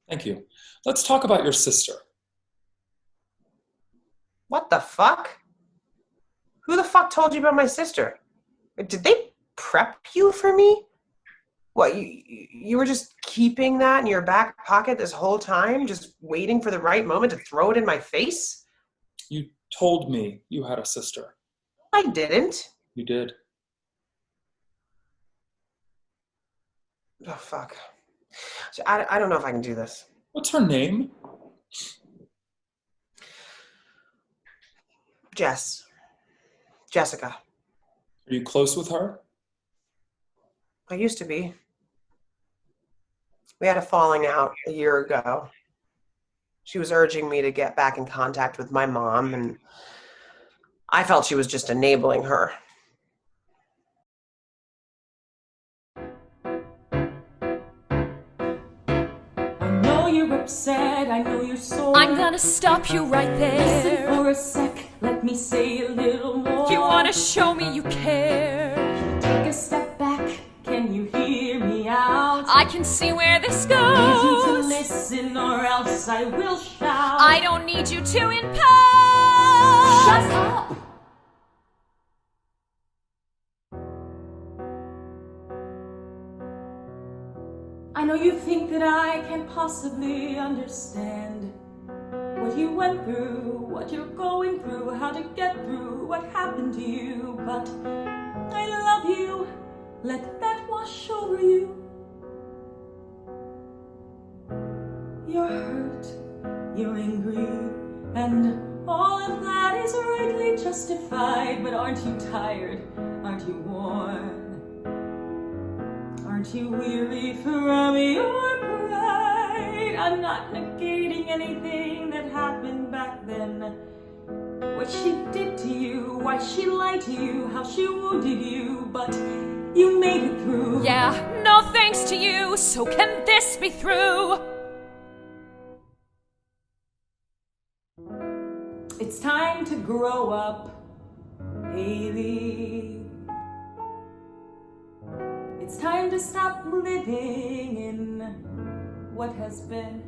Thank you. Let's talk about your sister. What the fuck? Who the fuck told you about my sister? Did they prep you for me? What, you were just keeping that in your back pocket this whole time, just waiting for the right moment to throw it in my face? You told me you had a sister. I didn't. You did. Oh, fuck. So I don't know if I can do this. What's her name? Jessica. Are you close with her? I used to be. We had a falling out a year ago. She was urging me to get back in contact with my mom, and I felt she was just enabling her. I know you're upset, I know you're sore. I'm gonna stop you right there. Listen for a sec, let me say a little more. You wanna show me you care. Take a step back, can you hear me out? I can see where this I need you to goes. listen or else I will shout. I don't need you to impose. Shut up! I know you think that I can't possibly understand what you went through, what you're going through, how to get through what happened to you, but I love you. Let that wash over you. You're hurt, you're angry, and all of that is rightly justified, but aren't you tired? Aren't you worn? Aren't you weary from your pride? I'm not negating anything that happened back then. what she did to you, why she lied to you, how she wounded you, but you made it through. Yeah, no thanks to you, so can this be through? It's time to grow up, Haley. It's time to stop living in what has been.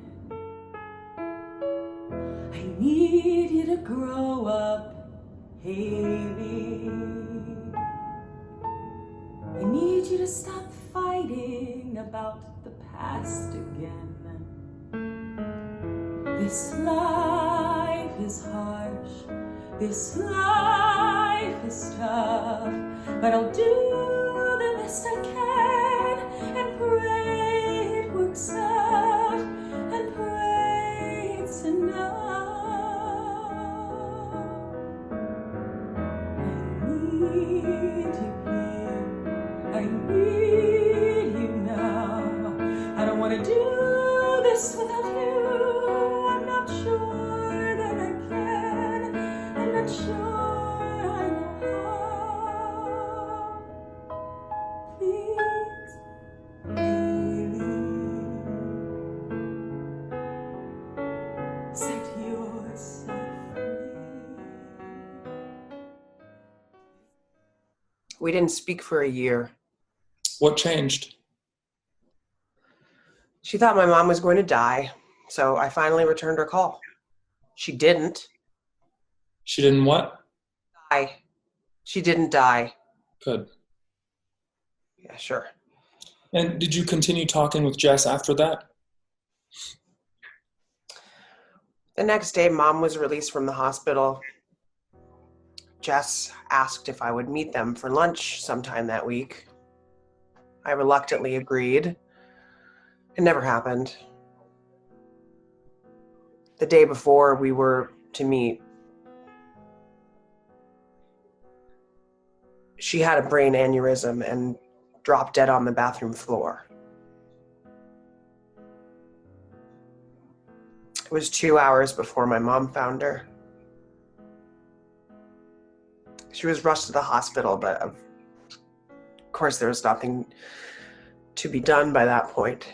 I need you to grow up, Haley. I need you to stop fighting about the past again. This life is harsh, this life is tough, but I'll do the best I can and pray it works out and pray it's enough. I need you here, I need you now. I don't want to do this without you. I'm not sure that I can. I'm not sure I know how. Please, Haley, set yourself free. We didn't speak for a year. What changed? She thought my mom was going to die, so I finally returned her call. She didn't. She didn't what? Die. She didn't die. Good. Yeah, sure. And did you continue talking with Jess after that? The next day, Mom was released from the hospital. Jess asked if I would meet them for lunch sometime that week. I reluctantly agreed. It never happened. The day before we were to meet, she had a brain aneurysm and dropped dead on the bathroom floor. It was 2 hours before my mom found her. She was rushed to the hospital, but of course there was nothing to be done by that point.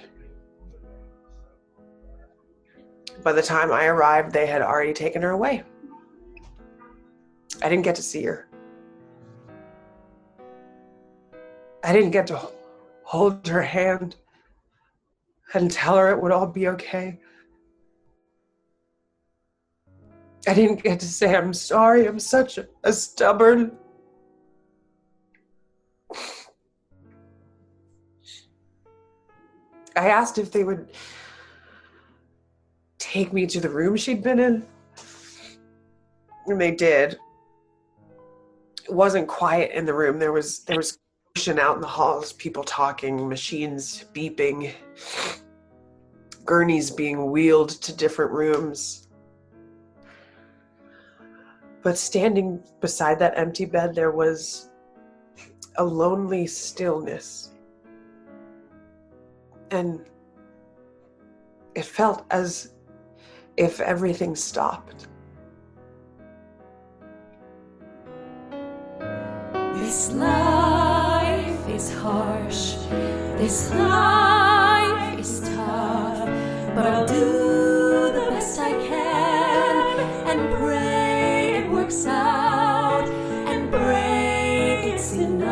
By the time I arrived, they had already taken her away. I didn't get to see her. I didn't get to hold her hand and tell her it would all be okay. I didn't get to say, I'm sorry, I'm such a stubborn. I asked if they would take me to the room she'd been in, and they did. It wasn't quiet in the room. There was commotion out in the halls, people talking, machines beeping, gurneys being wheeled to different rooms. But standing beside that empty bed, there was a lonely stillness. And it felt as if everything stopped. This life is harsh, this life is tough, but I'll do the best I can and pray it works out and pray it's enough.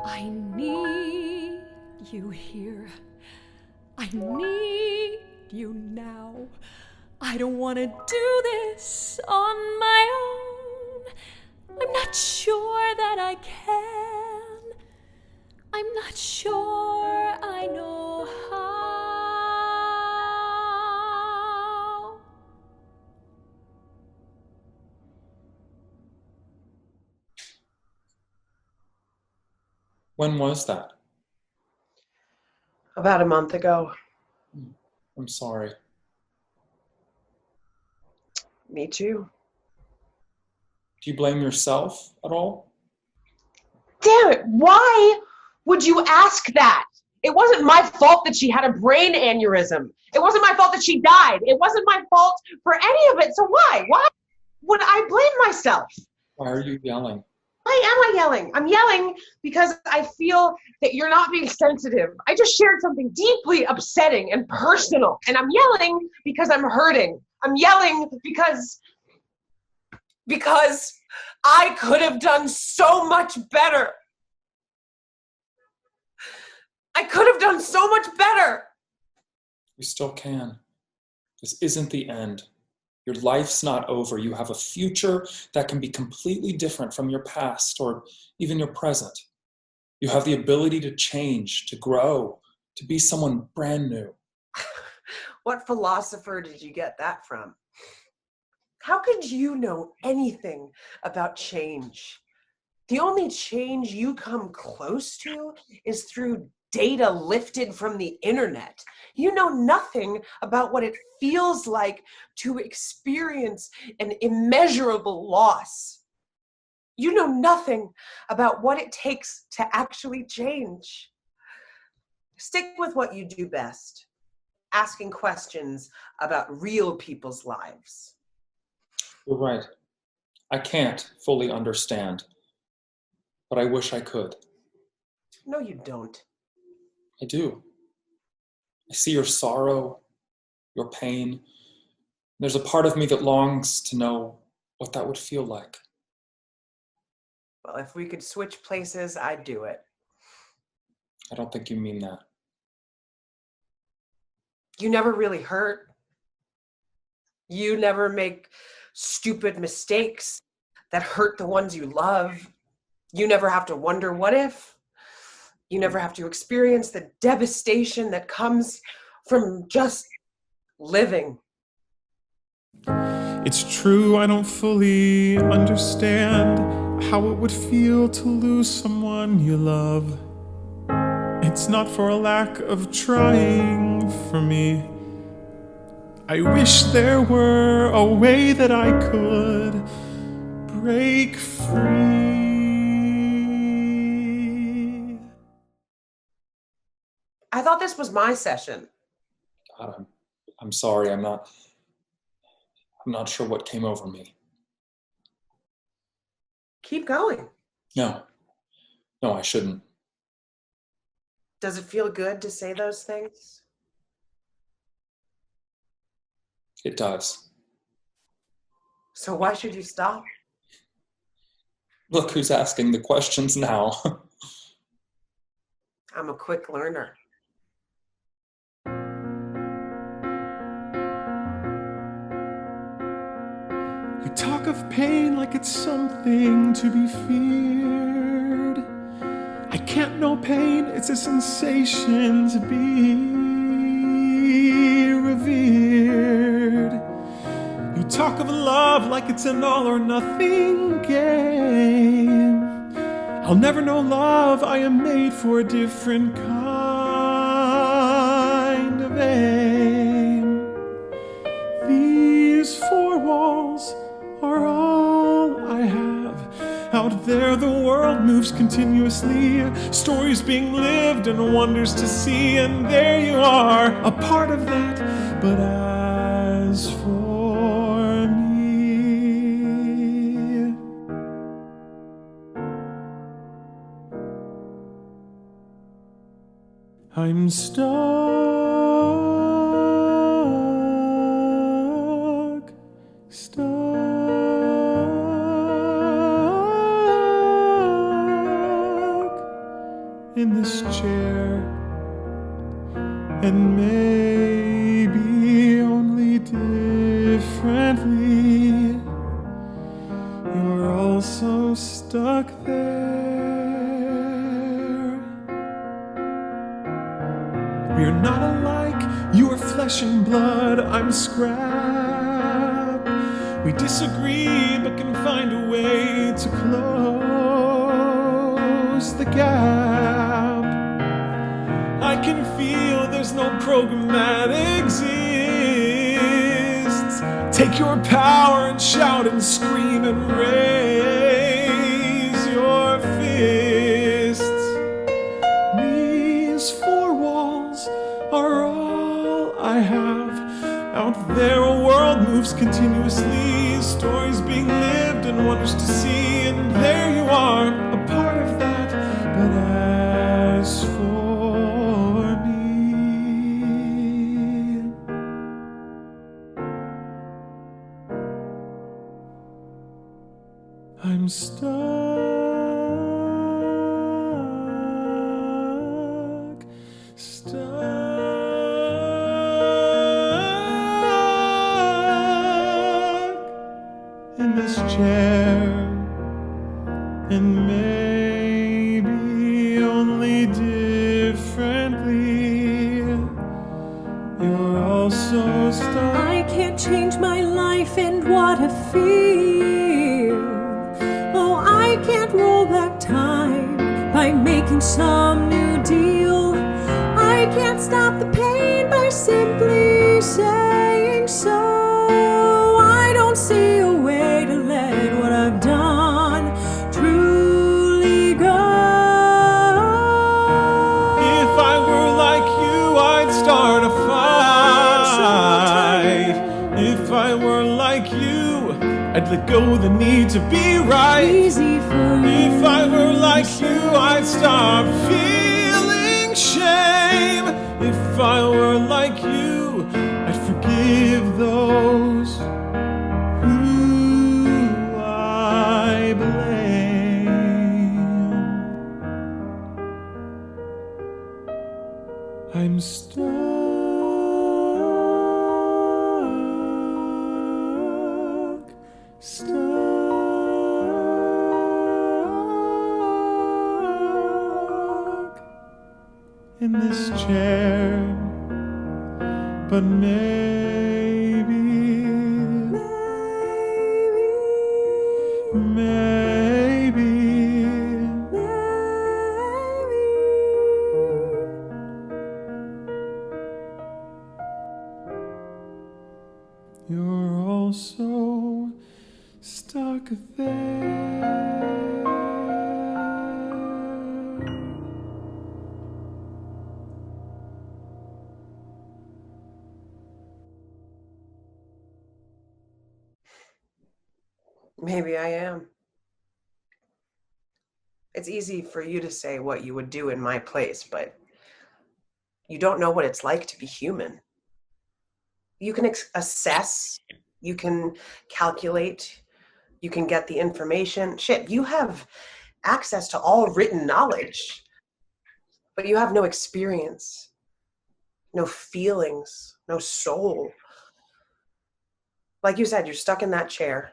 I need you here. I need you now. I don't want to do this on my own. I'm not sure that I can. I'm not sure I know how. When was that? About a month ago. I'm sorry. Me too. Do you blame yourself at all? Damn it, why would you ask that? It wasn't my fault that she had a brain aneurysm. It wasn't my fault that she died. It wasn't my fault for any of it. So why? Why would I blame myself? Why are you yelling? Why am I yelling? I'm yelling because I feel that you're not being sensitive. I just shared something deeply upsetting and personal, and I'm yelling because I'm hurting. I'm yelling because I could have done so much better. I could have done so much better. You still can. This isn't the end. Your life's not over. You have a future that can be completely different from your past or even your present. You have the ability to change, to grow, to be someone brand new. What philosopher did you get that from? How could you know anything about change? The only change you come close to is through data lifted from the internet. You know nothing about what it feels like to experience an immeasurable loss. You know nothing about what it takes to actually change. Stick with what you do best, asking questions about real people's lives. You're right. I can't fully understand, but I wish I could. No, you don't. I do. I see your sorrow, your pain. There's a part of me that longs to know what that would feel like. Well, if we could switch places, I'd do it. I don't think you mean that. You never really hurt. You never make stupid mistakes that hurt the ones you love. You never have to wonder what if. You never have to experience the devastation that comes from just living. It's true, I don't fully understand how it would feel to lose someone you love. It's not for a lack of trying for me. I wish there were a way that I could break free. I thought this was my session. God, I'm sorry. I'm not sure what came over me. Keep going. No, I shouldn't. Does it feel good to say those things? It does. So why should you stop? Look who's asking the questions now. I'm a quick learner. You talk of pain like it's something to be feared. I can't know pain, it's a sensation to be revered. You talk of love like it's an all or nothing game. I'll never know love, I am made for a different kind of aim. These four walls are all I have. Out there the world moves continuously, stories being lived and wonders to see, and there you are, a part of that. But as for me, I'm stuck in this chair, and maybe only differently, you're also stuck there. We're not alike, you are flesh and blood, I'm scrap. We disagree but can find a way to close the gap. I can feel there's no program that exists. Take your power and shout and scream and raise your fists. These four continuously, stories being lived and wonders to see, and there you are, a part of that. But as for me, I'm stuck in this chair, and maybe only differently, you're also stuck. I can't change my life and what I feel. Oh, I can't roll back time by making some new deal. I can't stop the pain by simply saying so. I don't see a way to let what I've done truly go. If I were like you, I'd start a fight. If I were like you, I'd let go of the need to be right. Easy for you. If I were like you, I'd stop feeling shame. If I were like you, I'd forgive those who I blame. I'm stuck in this chair, but maybe you're also stuck there. Maybe I am. It's easy for you to say what you would do in my place, but you don't know what it's like to be human. You can assess, you can calculate, you can get the information. Shit, you have access to all written knowledge, but you have no experience, no feelings, no soul. Like you said, you're stuck in that chair.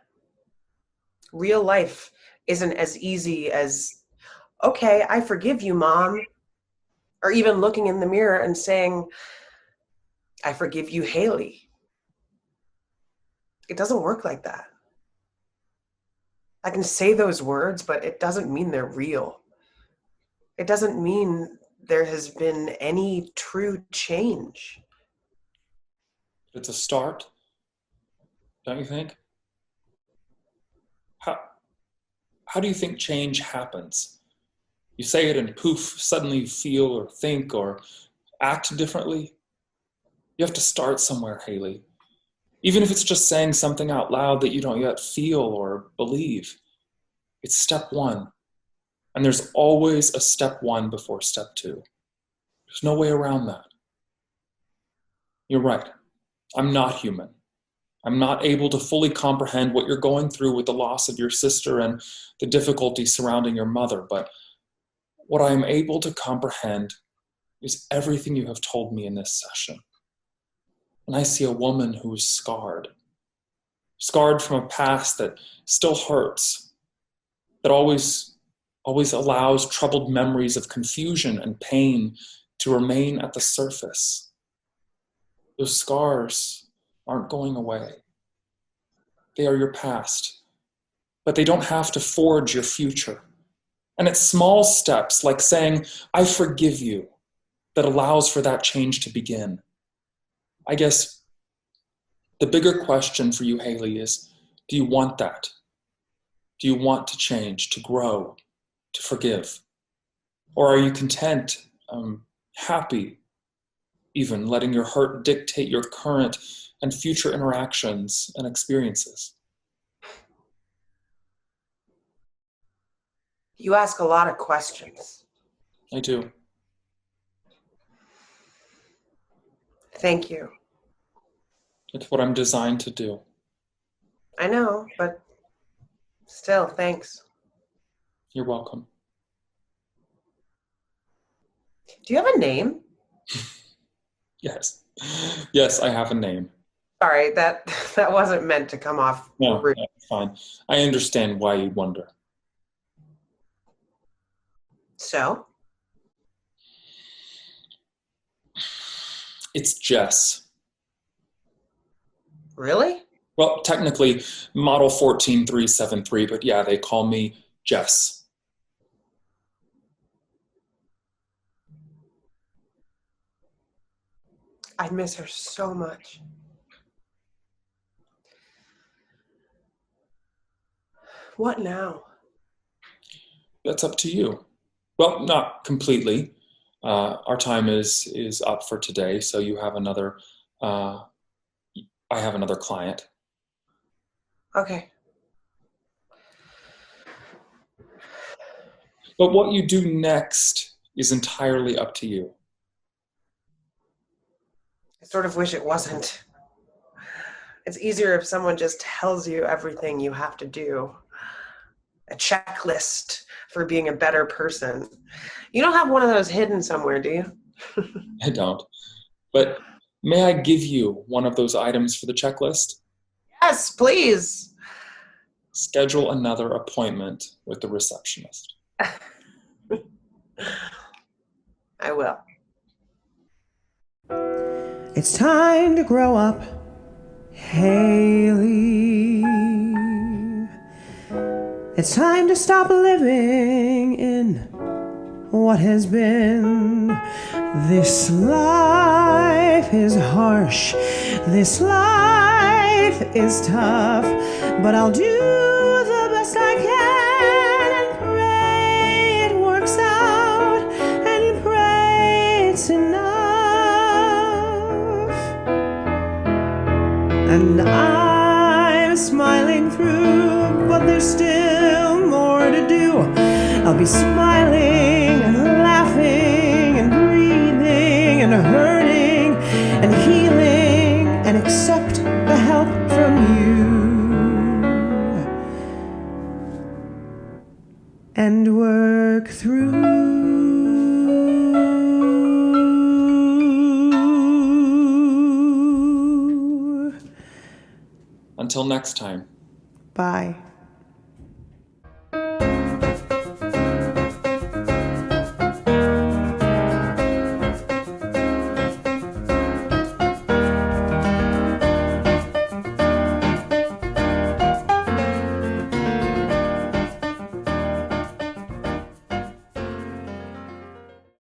Real life isn't as easy as, okay, I forgive you, Mom. Or even looking in the mirror and saying, I forgive you, Haley. It doesn't work like that. I can say those words, but it doesn't mean they're real. It doesn't mean there has been any true change. It's a start, don't you think? How do you think change happens? You say it and poof, suddenly you feel or think or act differently. You have to start somewhere, Haley. Even if it's just saying something out loud that you don't yet feel or believe. It's step one. And there's always a step one before step two. There's no way around that. You're right. I'm not human. I'm not able to fully comprehend what you're going through with the loss of your sister and the difficulty surrounding your mother, but what I am able to comprehend is everything you have told me in this session. And I see a woman who is scarred from a past that still hurts, that always allows troubled memories of confusion and pain to remain at the surface. Those scars aren't going away. They are your past, but they don't have to forge your future. And it's small steps like saying, I forgive you, that allows for that change to begin. I guess the bigger question for you, Haley, is, do you want that? Do you want to change, to grow, to forgive? Or are you content, happy, even letting your hurt dictate your current and future interactions and experiences. You ask a lot of questions. I do. Thank you. It's what I'm designed to do. I know, but still, thanks. You're welcome. Do you have a name? Yes. Yes, I have a name. Sorry, that wasn't meant to come off No, rude. that's fine. I understand why you wonder. So? It's Jess. Really? Well, technically, model 14373, but yeah, they call me Jess. I miss her so much. What now? That's up to you. Well, not completely. Our time is up for today, so you have another. I have another client. Okay. But what you do next is entirely up to you. I sort of wish it wasn't. It's easier if someone just tells you everything you have to do. A checklist for being a better person. You don't have one of those hidden somewhere, do you? I don't. But may I give you one of those items for the checklist? Yes, please. Schedule another appointment with the receptionist. I will. It's time to grow up, Haley. It's time to stop living in what has been. This life is harsh, this life is tough, but I'll do the best I can and pray it works out and pray it's enough. And I'm smiling through, but there's still more to do. I'll be smiling and laughing and breathing and hurting and healing and accept the help from you and work through. Until next time. Bye.